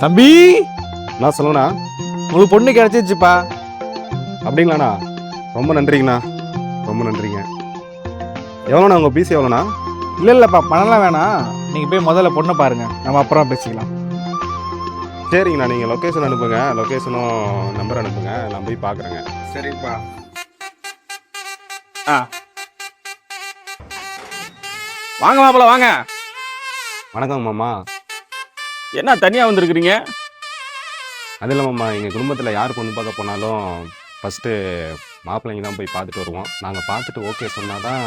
தம்பி, நான் சொல்லுண்ணா. உங்களுக்கு பொண்ணு கிடைச்சிருச்சுப்பா. அப்படிங்களாண்ணா? ரொம்ப நன்றிங்கண்ணா, ரொம்ப நன்றிங்க. எவ்வளோண்ணா உங்கள் பிசி எவ்வளோண்ணா? இல்லப்பா, பணம்லாம் வேணாம். நீங்க போய் முதல்ல பொண்ணை பாருங்க, நம்ம அப்புறம் பேசிக்கலாம். சரிங்கண்ணா, நீங்கள் லொக்கேஷன் அனுப்புங்க, லொக்கேஷனும் நம்பர் அனுப்புங்க, நான் போய் பார்க்குறேங்க. சரிப்பா. வாங்க மாப்பிள வாங்க. வணக்கம் மாமா. என்ன தனியா வந்திருக்கிறீங்க? அது இல்லை மாமா, எங்கள் குடும்பத்தில் யார் பொண்ணு பார்க்க போனாலும் ஃபஸ்ட்டு மாப்பிள்ளைங்க தான் போய் பார்த்துட்டு வருவோம். நாங்கள் பார்த்துட்டு ஓகே சொன்னால் தான்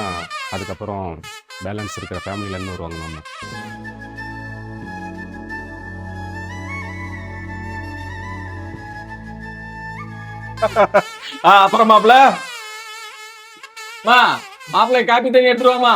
அதுக்கப்புறம் பேலன்ஸ் இருக்கிற ஃபேமிலியிலேருந்து வருவாங்க மாமா. அப்புறம் மாப்பிள மாப்பிள்ளை காப்பி தண்ணி எடுத்துருவாமா.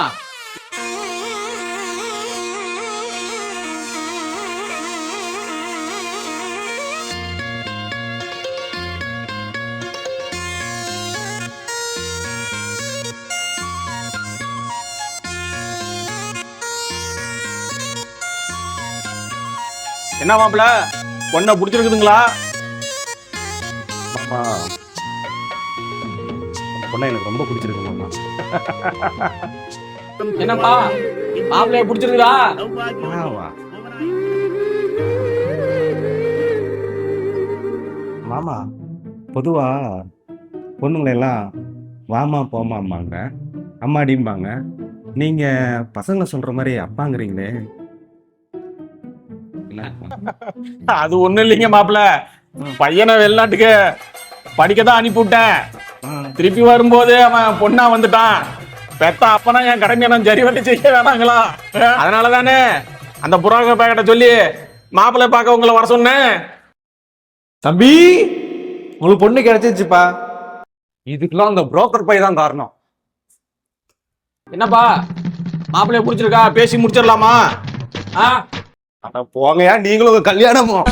என்ன மாப்பிள, பொண்ணை பிடிச்சிருக்குதுங்களா? மாமா, அந்த பொண்ணை எனக்கு ரொம்ப பிடிச்சிருக்கு மாமா. என்னப்பா மாப்பிள்ளைய பிடிச்சிருக்குதா? மாமா, பொதுவா பொண்ணுங்களெல்லாம் வாமா போமாம்பாங்க, அம்மாடிம்பாங்க. நீங்க பசங்களை சொல்ற மாதிரி அப்பாங்கிறீங்களே. அது ஒண்ணும் இல்லைங்க மாப்பிள, பையனை வெளிநாட்டுக்கு படிக்கதான் அனுப்பி விட்டேன். திருப்பி வரும்போது அவன் பொண்ணா வந்துட்டான். பெத்த அப்பனா என் கடமையை நான் சரி வட்டி செய்ய வேணாங்களா? அதனால தானே அந்த புரோக்கர் பேக்கிட்ட சொல்லி மாப்பிள்ளை பார்க்க உங்களை வர சொன்னேன். தம்பி, உங்களுக்கு பொண்ணு கிடைச்சிருச்சுப்பா. இதுக்கெல்லாம் அந்த புரோக்கர் பை தான் காரணம். என்னப்பா மாப்பிள்ளைய பிடிச்சிருக்கா? பேசி முடிச்சிடலாமா? அட போங்கயா, நீங்களும் கல்யாணமும்.